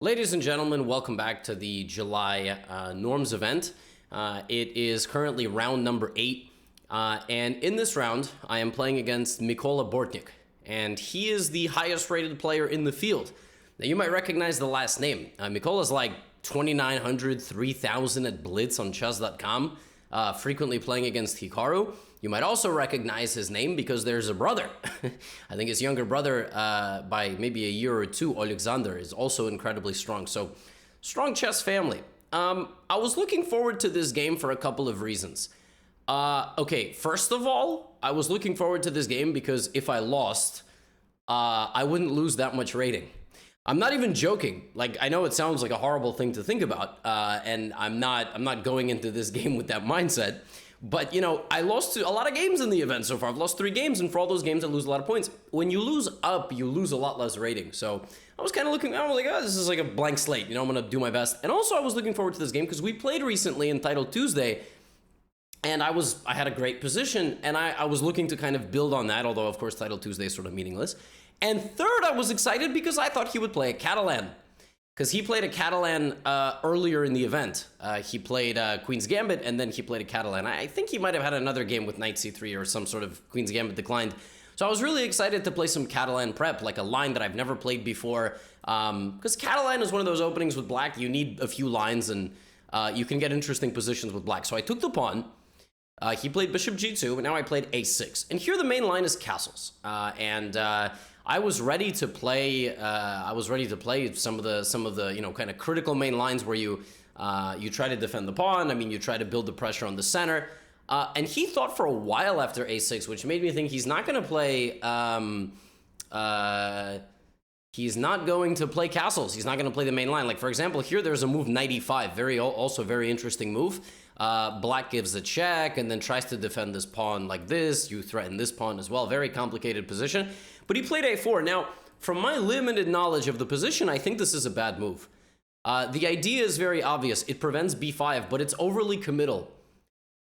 Ladies and gentlemen, welcome back to the July Norms event. It is currently round number 8, and in this round, I am playing against Mikola Bortnik, and he is the highest rated player in the field. Now, you might recognize the last name. Mikola's like 2,900, 3,000 at Blitz on chess.com, frequently playing against Hikaru. You might also recognize his name because there's a brother. I think his younger brother, by maybe a year or two, Alexander, is also incredibly strong. So, strong chess family. I was looking forward to this game for a couple of reasons. Okay, first of all, I was looking forward to this game because if I lost, I wouldn't lose that much rating. I'm not even joking. Like, I know it sounds like a horrible thing to think about, and I'm not going into this game with that mindset. But, you know, I lost to a lot of games in the event so far. I've lost 3 games, and for all those games, I lose a lot of points. When you lose up, you lose a lot less rating. So I was kind of looking, I was like, oh, this is like a blank slate. You know, I'm going to do my best. And also, I was looking forward to this game because we played recently in Title Tuesday, and I had a great position, and I was looking to kind of build on that, although, of course, Title Tuesday is sort of meaningless. And third, I was excited because I thought he would play a Catalan. Because he played a Catalan earlier in the event. He played Queen's Gambit, and then he played a Catalan. I think he might have had another game with Knight C3 or some sort of Queen's Gambit declined. So I was really excited to play some Catalan prep, like a line that I've never played before. Because Catalan is one of those openings with black. You need a few lines, and you can get interesting positions with black. So I took the pawn. He played Bishop G2, and now I played A6. And here the main line is castles. I was ready to play. Some of the you know, kind of critical main lines where you try to defend the pawn. I mean, you try to build the pressure on the center. And he thought for a while after A6, which made me think he's not going to play. He's not going to play castles. He's not going to play the main line. Like, for example, here there's a move Knight E5. Also very interesting move. Black gives a check and then tries to defend this pawn like this. You threaten this pawn as well. Very complicated position. But he played A4. Now, from my limited knowledge of the position, I think this is a bad move. The idea is very obvious. It prevents B5, but it's overly committal.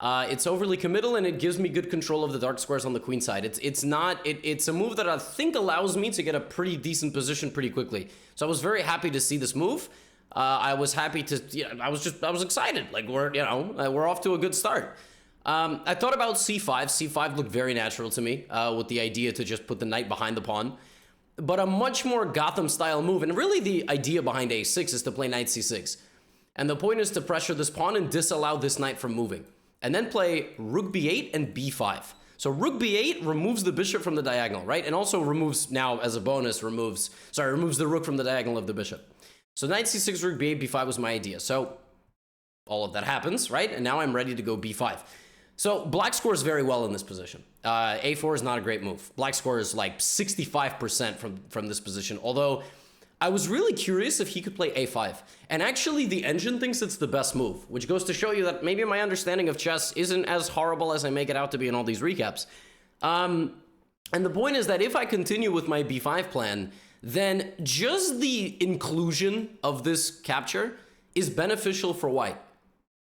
It's overly committal, and it gives me good control of the dark squares on the queen side. It's a move that I think allows me to get a pretty decent position pretty quickly. So I was very happy to see this move. I was happy to, I was excited. Like, we're off to a good start. I thought about C5. C5 looked very natural to me, with the idea to just put the knight behind the pawn. But a much more Gotham-style move, and really the idea behind A6 is to play Knight C6. And the point is to pressure this pawn and disallow this knight from moving. And then play Rook B8 and B5. So Rook B8 removes the bishop from the diagonal, right? And also removes, now as a bonus, removes the rook from the diagonal of the bishop. So Knight C6, Rook B8, B5 was my idea. So all of that happens, right? And now I'm ready to go B5. So black scores very well in this position. A4 is not a great move. Black scores like 65% from this position, although I was really curious if he could play A5. And actually, the engine thinks it's the best move, which goes to show you that maybe my understanding of chess isn't as horrible as I make it out to be in all these recaps. And the point is that if I continue with my B5 plan, then just the inclusion of this capture is beneficial for white.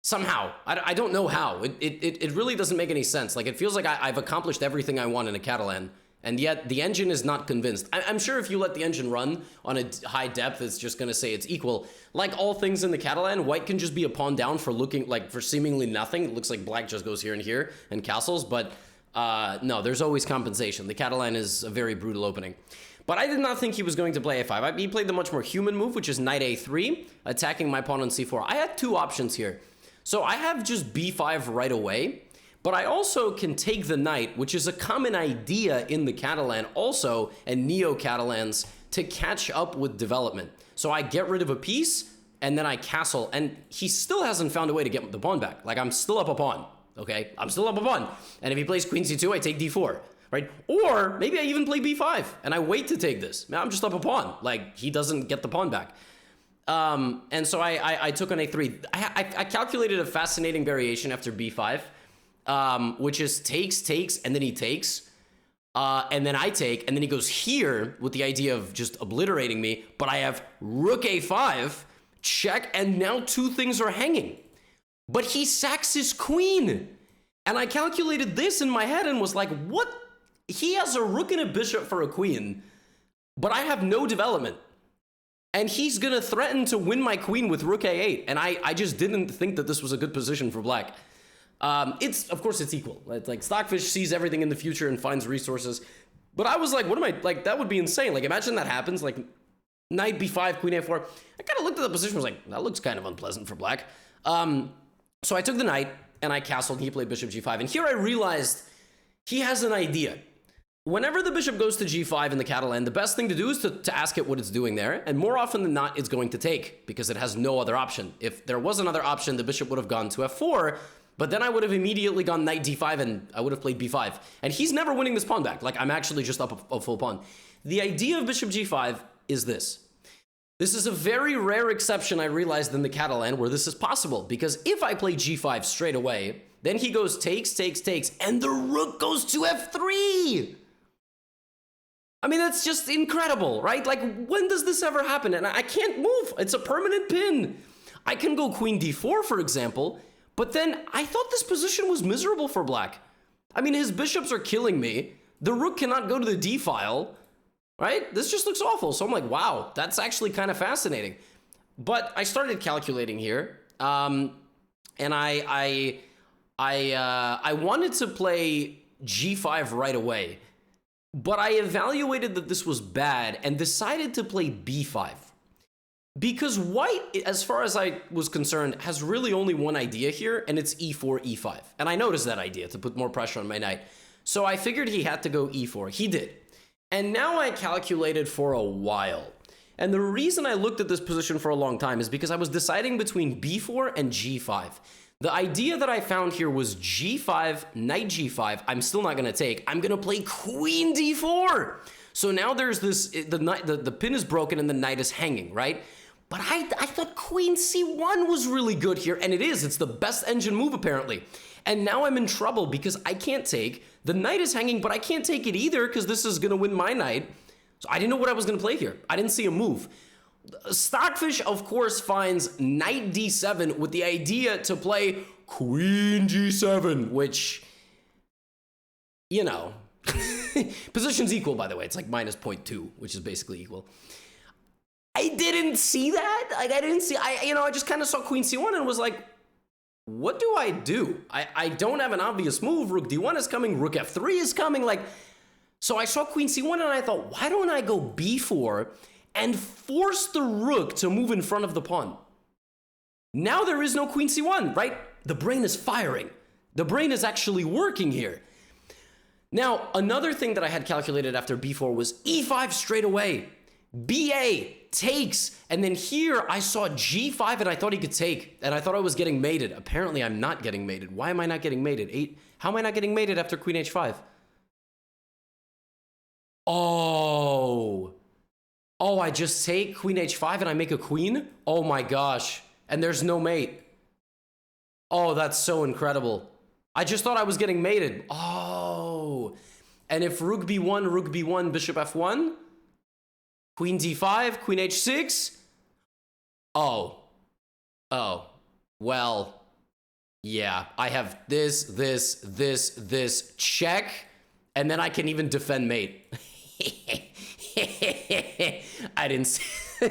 Somehow. I don't know how. It really doesn't make any sense. Like, it feels like I've accomplished everything I want in a Catalan, and yet the engine is not convinced. I'm sure if you let the engine run on a high depth, it's just going to say it's equal. Like all things in the Catalan, white can just be a pawn down for for seemingly nothing. It looks like black just goes here and here and castles, but no, there's always compensation. The Catalan is a very brutal opening. But I did not think he was going to play A5. He played the much more human move, which is Knight A3, attacking my pawn on C4. I had 2 options here. So I have just B5 right away, but I also can take the knight, which is a common idea in the Catalan also, and Neo-Catalans, to catch up with development. So I get rid of a piece, and then I castle, and he still hasn't found a way to get the pawn back. Like, I'm still up a pawn, okay? I'm still up a pawn. And if he plays Queen C2, I take D4, right? Or maybe I even play B5, and I wait to take this. I'm just up a pawn. Like, he doesn't get the pawn back. And so I took an A3. I calculated a fascinating variation after B5, which is takes, and then he takes, and then I take, and then he goes here with the idea of just obliterating me, but I have Rook A5, check, and now 2 things are hanging. But he sacks his queen. And I calculated this in my head and was like, what? He has a rook and a bishop for a queen, but I have no development. And he's gonna threaten to win my queen with rook a8. And I just didn't think that this was a good position for black. Of course it's equal. Like Stockfish sees everything in the future and finds resources. But I was like, what am I, like, that would be insane. Like, imagine that happens, like, knight b5, queen a4. I kind of looked at the position, was like, that looks kind of unpleasant for black. So I took the knight, and I castled, he played bishop g5. And here I realized he has an idea. Whenever the bishop goes to g5 in the Catalan, the best thing to do is to ask it what it's doing there. And more often than not, it's going to take, because it has no other option. If there was another option, the bishop would have gone to f4, but then I would have immediately gone knight d5 and I would have played b5. And he's never winning this pawn back. Like, I'm actually just up a full pawn. The idea of bishop g5 is this. This is a very rare exception, I realized, in the Catalan where this is possible. Because if I play g5 straight away, then he goes takes, takes, takes, and the rook goes to f3! I mean, that's just incredible, right? Like, when does this ever happen? And I can't move. It's a permanent pin. I can go queen d4, for example. But then I thought this position was miserable for black. I mean, his bishops are killing me. The rook cannot go to the d file, right? This just looks awful. So I'm like, wow, that's actually kind of fascinating. But I started calculating here, and I wanted to play g5 right away, but I evaluated that this was bad and decided to play b5. Because white, as far as I was concerned, has really only one idea here, and it's e4, e5. And I noticed that idea to put more pressure on my knight. So I figured he had to go e4. He did. And now I calculated for a while. And the reason I looked at this position for a long time is because I was deciding between b4 and g5. The idea that I found here was g5, knight g5. I'm still not going to take. I'm going to play queen d4. So now there's this, the pin is broken and the knight is hanging, right? But I thought queen c1 was really good here, and it is. It's the best engine move, apparently. And now I'm in trouble because I can't take. The knight is hanging, but I can't take it either because this is going to win my knight. So I didn't know what I was going to play here. I didn't see a move. Stockfish, of course, finds knight d7 with the idea to play queen g7, which, you know, position's equal, by the way. It's like minus 0.2, which is basically equal. I didn't see that. Like, I just kind of saw queen c1 and was like, what do I do? I don't have an obvious move. Rook d1 is coming. Rook f3 is coming. Like, so I saw queen c1 and I thought, why don't I go b4 and force the rook to move in front of the pawn? Now there is no queen c1, right? The brain is firing. The brain is actually working here. Now, another thing that I had calculated after b4 was e5 straight away. ba takes, and then here I saw g5 and I thought he could take, and I thought I was getting mated. Apparently I'm not getting mated. Why am I not getting mated? How am I not getting mated after queen h5? Oh, I just take queen h5 and I make a queen? Oh my gosh, and there's no mate. Oh, that's so incredible. I just thought I was getting mated. Oh, and if rook b1, bishop f1, queen d5, queen h6. Oh, well, yeah, I have this, check, and then I can even defend mate. I didn't see.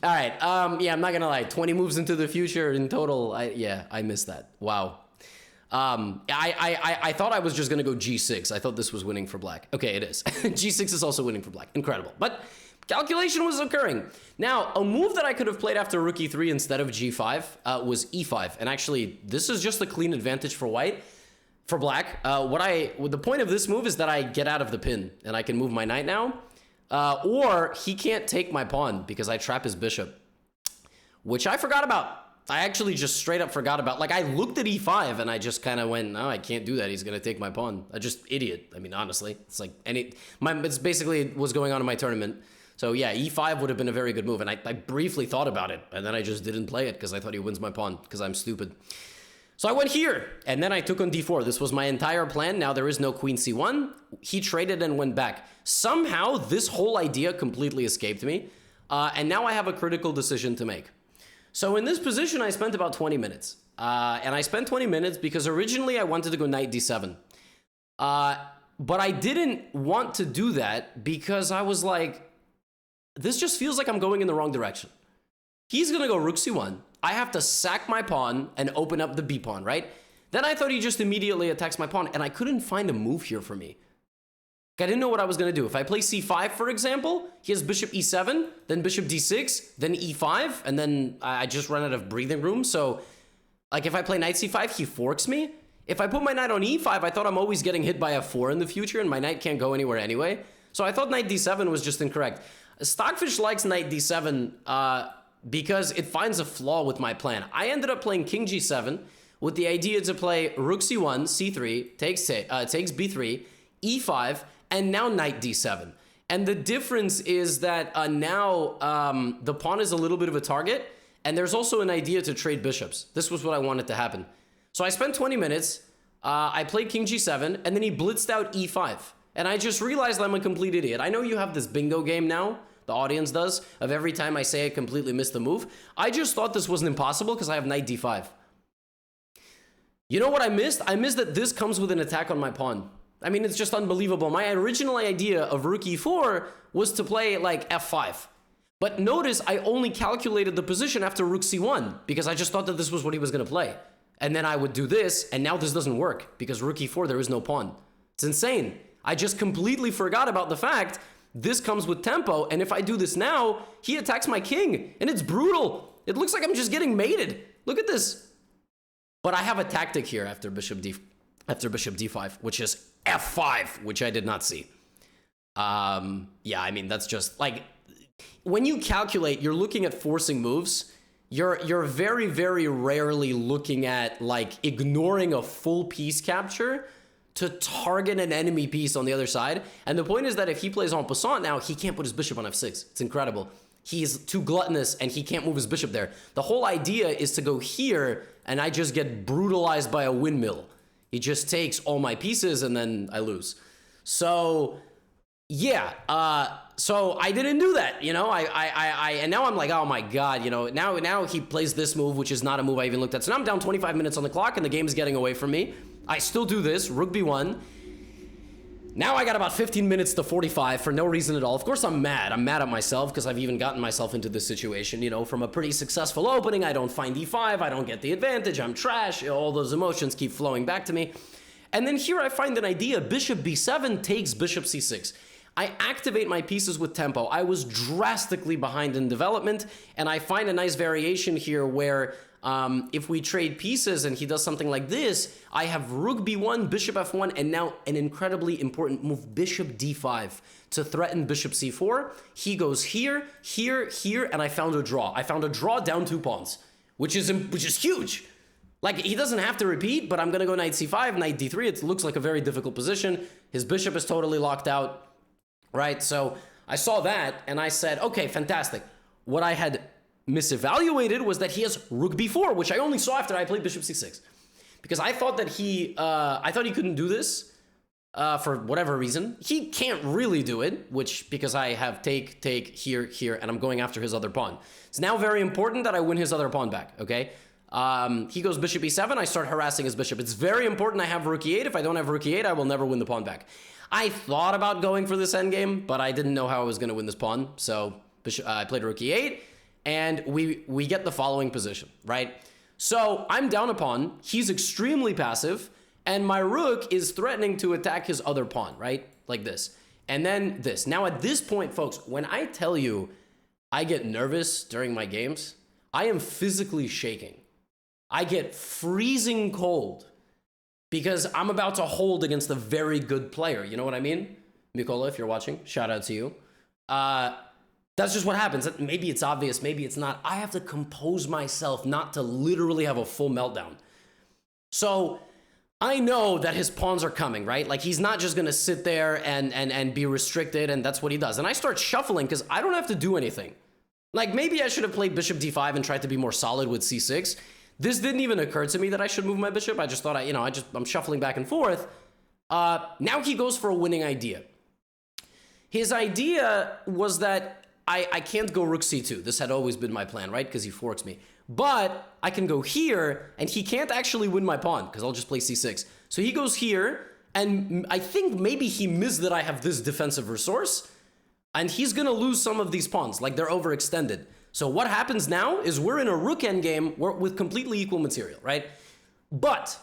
All right, yeah, I'm not gonna lie, 20 moves into the future in total, I missed that. Wow. I thought I was just gonna go g6. I thought this was winning for black. Okay, it is. g6 is also winning for black. Incredible. But calculation was occurring. Now, a move that I could have played after rook e3 instead of g5 was e5. And actually, this is just a clean advantage for white. For black, the point of this move is that I get out of the pin and I can move my knight now. Or he can't take my pawn because I trap his bishop, which I forgot about. I actually just straight up forgot about. Like, I looked at e5 and I just kind of went, no, I can't do that. He's going to take my pawn. I just idiot. I mean, honestly, it's like it's basically what's going on in my tournament. So yeah, e5 would have been a very good move. And I briefly thought about it and then I just didn't play it because I thought he wins my pawn because I'm stupid. So I went here and then I took on d4. This was my entire plan. Now there is no queen c1. He traded and went back. Somehow this whole idea completely escaped me. And now I have a critical decision to make. So in this position, I spent about 20 minutes. And I spent 20 minutes because originally I wanted to go knight d7. But I didn't want to do that because I was like, this just feels like I'm going in the wrong direction. He's gonna go rook c1. I have to sack my pawn and open up the b pawn, right? Then I thought he just immediately attacks my pawn, and I couldn't find a move here for me. I didn't know what I was gonna do. If I play c5, for example, he has bishop e7, then bishop d6, then e5, and then I just run out of breathing room. So, like, if I play knight c5, he forks me. If I put my knight on e5, I thought I'm always getting hit by f4 in the future, and my knight can't go anywhere anyway. So I thought knight d7 was just incorrect. Stockfish likes knight d7 because it finds a flaw with my plan. I ended up playing king g7 with the idea to play rook c1, c3, takes b3, e5, and now knight d7. And the difference is that now the pawn is a little bit of a target, and there's also an idea to trade bishops. This was what I wanted to happen. So I spent 20 minutes, I played king g7, and then he blitzed out e5. And I just realized I'm a complete idiot. I know you have this bingo game now, the audience does, of every time I say I completely missed the move. I just thought this wasn't impossible because I have knight d5. You know what I missed? I missed that this comes with an attack on my pawn. I mean, it's just unbelievable. My original idea of rook e4 was to play like f5. But notice I only calculated the position after rook c1 because I just thought that this was what he was going to play. And then I would do this, and now this doesn't work because rook e4, there is no pawn. It's insane. I just completely forgot about the fact this comes with tempo, and if I do this now, he attacks my king, and it's brutal. It looks like I'm just getting mated. Look at this. But I have a tactic here after bishop d5, which is f5, which I did not see. Yeah, I mean, that's just like, when you calculate, you're looking at forcing moves. You're very, very rarely looking at like ignoring a full piece capture to target an enemy piece on the other side. And the point is that if he plays en passant now, he can't put his bishop on f6. It's incredible. He's too gluttonous and he can't move his bishop there. The whole idea is to go here and I just get brutalized by a windmill. He just takes all my pieces and then I lose. So yeah, so I didn't do that, you know. And now I'm like, oh my god, you know. Now he plays this move, which is not a move I even looked at. So now I'm down 25 minutes on the clock, and the game's getting away from me. I still do this, rook b1. Now I got about 15 minutes to 45 for no reason at all. Of course I'm mad. I'm mad at myself because I've even gotten myself into this situation, you know, from a pretty successful opening. I don't find e5, I don't get the advantage, I'm trash. All those emotions keep flowing back to me. And then here I find an idea. Bishop b7 takes bishop c6. I activate my pieces with tempo. I was drastically behind in development, and I find a nice variation here where if we trade pieces and he does something like this, I have rook b1, bishop f1, and now an incredibly important move, bishop d5, to threaten bishop c4. He goes here, here, here, and I found a draw. I found a draw down 2 pawns, which is huge. Like, he doesn't have to repeat, but I'm going to go knight c5, knight d3. It looks like a very difficult position. His bishop is totally locked out, right? So I saw that, and I said, okay, fantastic. What I had misevaluated was that he has rook b4, which I only saw after I played bishop c6. Because I thought that he couldn't do this for whatever reason. He can't really do it, because I have take, here, here, and I'm going after his other pawn. It's now very important that I win his other pawn back, okay? He goes bishop e7, I start harassing his bishop. It's very important I have rook e8. If I don't have rook e8, I will never win the pawn back. I thought about going for this endgame, but I didn't know how I was going to win this pawn. So I played rook e8, and we get the following position, right? So I'm down a pawn. He's extremely passive, and my rook is threatening to attack his other pawn, right? Like this. And then this. Now at this point, folks, when I tell you I get nervous during my games, I am physically shaking. I get freezing cold because I'm about to hold against a very good player. You know what I mean? Mikola, if you're watching, shout out to you. That's just what happens. Maybe it's obvious, maybe it's not. I have to compose myself not to literally have a full meltdown. So I know that his pawns are coming, right? Like, he's not just going to sit there and be restricted, and that's what he does. And I start shuffling because I don't have to do anything. Like, maybe I should have played bishop d5 and tried to be more solid with c6. This didn't even occur to me that I should move my bishop. I just thought I'm shuffling back and forth. Now he goes for a winning idea. His idea was that I can't go rook c2. This had always been my plan, right? Because he forks me. But I can go here, and he can't actually win my pawn, because I'll just play c6. So he goes here, and I think maybe he missed that I have this defensive resource. And he's gonna lose some of these pawns, like they're overextended. So what happens now is we're in a rook endgame with completely equal material, right? But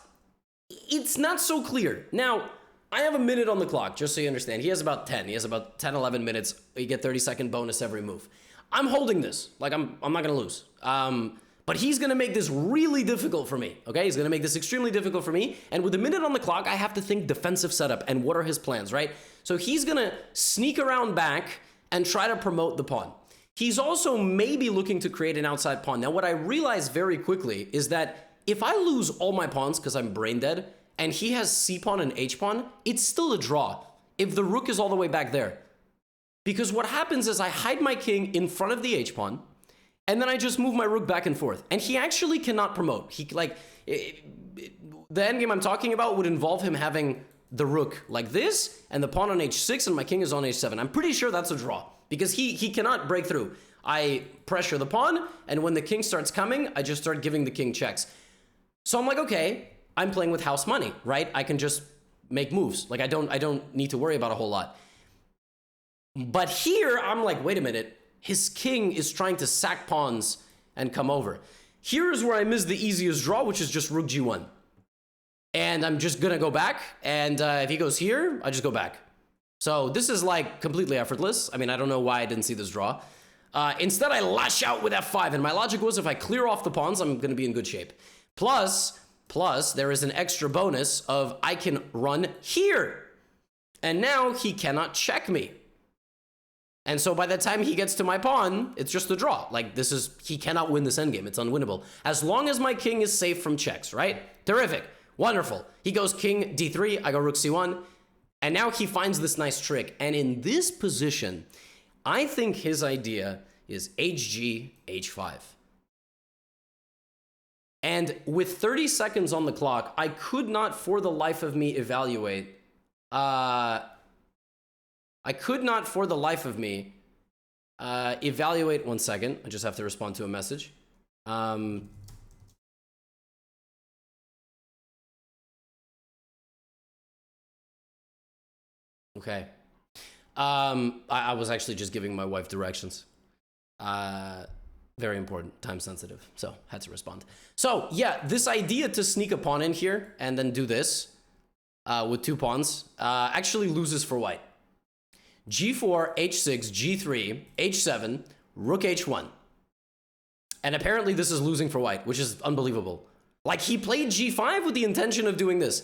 it's not so clear. Now, I have a minute on the clock, just so you understand. He has about 10. He has about 10, 11 minutes. You get 30-second bonus every move. I'm holding this. Like, I'm not gonna lose. But he's gonna make this really difficult for me, okay? He's gonna make this extremely difficult for me. And with a minute on the clock, I have to think defensive setup and what are his plans, right? So he's gonna sneak around back and try to promote the pawn. He's also maybe looking to create an outside pawn. Now, what I realized very quickly is that if I lose all my pawns because I'm brain dead, and he has c-pawn and h-pawn, it's still a draw if the rook is all the way back there. Because what happens is I hide my king in front of the h-pawn, and then I just move my rook back and forth. And he actually cannot promote. The endgame I'm talking about would involve him having the rook like this, and the pawn on h6, and my king is on h7. I'm pretty sure that's a draw, because he cannot break through. I pressure the pawn, and when the king starts coming, I just start giving the king checks. So I'm like, okay, I'm playing with house money, right? I can just make moves. Like, I don't need to worry about a whole lot. But here, I'm like, wait a minute. His king is trying to sack pawns and come over. Here's where I miss the easiest draw, which is just rook g1. And I'm just gonna go back, and if he goes here, I just go back. So this is like completely effortless. I mean, I don't know why I didn't see this draw. Instead, I lash out with f5, and my logic was if I clear off the pawns, I'm gonna be in good shape. Plus, there is an extra bonus of I can run here. And now he cannot check me. And so by the time he gets to my pawn, it's just a draw. Like, he cannot win this endgame. It's unwinnable. As long as my king is safe from checks, right? Terrific. Wonderful. He goes king d3, I go rook c1. And now he finds this nice trick. And in this position, I think his idea is hg, h5. And with 30 seconds on the clock, I could not for the life of me evaluate. Evaluate, 1 second. I just have to respond to a message. Okay. I was actually just giving my wife directions. Very important, time sensitive, so had to respond. So yeah, this idea to sneak a pawn in here and then do this with 2 pawns actually loses for white. g4, h6, g3, h7, rook h1. And apparently this is losing for white, which is unbelievable. Like, he played g5 with the intention of doing this.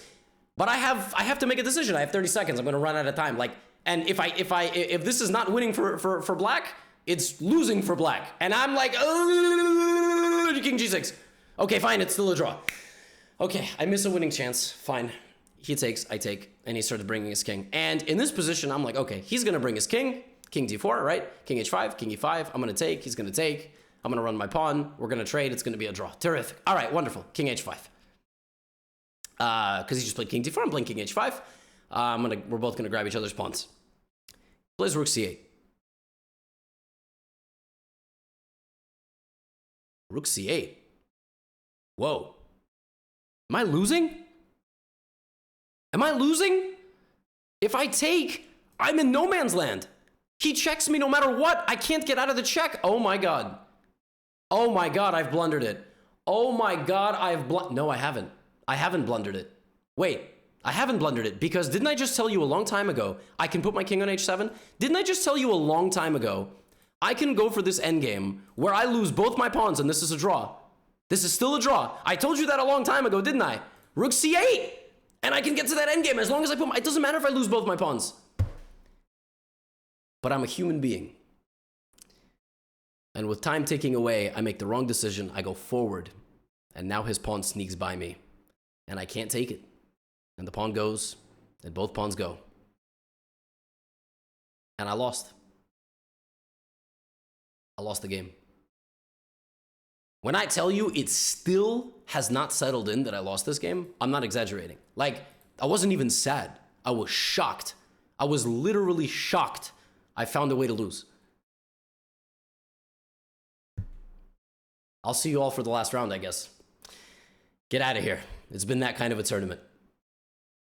But I have to make a decision. I have 30 seconds. I'm going to run out of time. Like, and if this is not winning for black, it's losing for black. And I'm like, oh, king g6. Okay, fine, it's still a draw. Okay, I miss a winning chance. Fine. He takes, I take, and he started bringing his king. And in this position, I'm like, okay, he's gonna bring his king d4, right? King h5, king e5, I'm gonna take, he's gonna take, I'm gonna run my pawn, we're gonna trade, it's gonna be a draw. Terrific. All right, wonderful. King h5. Because he just played king d4, I'm playing king h5. We're both gonna grab each other's pawns. Plays rook c8. Rook c8. Whoa. Am I losing? Am I losing? If I take, I'm in no man's land. He checks me no matter what. I can't get out of the check. Oh my God. Oh my God, I've blundered it. Oh my God, no, I haven't. I haven't blundered it. Wait, I haven't blundered it because didn't I just tell you a long time ago I can put my king on h7? Didn't I just tell you a long time ago I can go for this endgame where I lose both my pawns and this is a draw? This is still a draw. I told you that a long time ago, didn't I? Rook c8! And I can get to that endgame as long as I put it doesn't matter if I lose both my pawns. But I'm a human being. And with time ticking away, I make the wrong decision. I go forward. And now his pawn sneaks by me. And I can't take it. And the pawn goes, and both pawns go. And I lost. I lost the game. When I tell you it still has not settled in that I lost this game, I'm not exaggerating. Like, I wasn't even sad. I was shocked. I was literally shocked I found a way to lose. I'll see you all for the last round, I guess. Get out of here. It's been that kind of a tournament.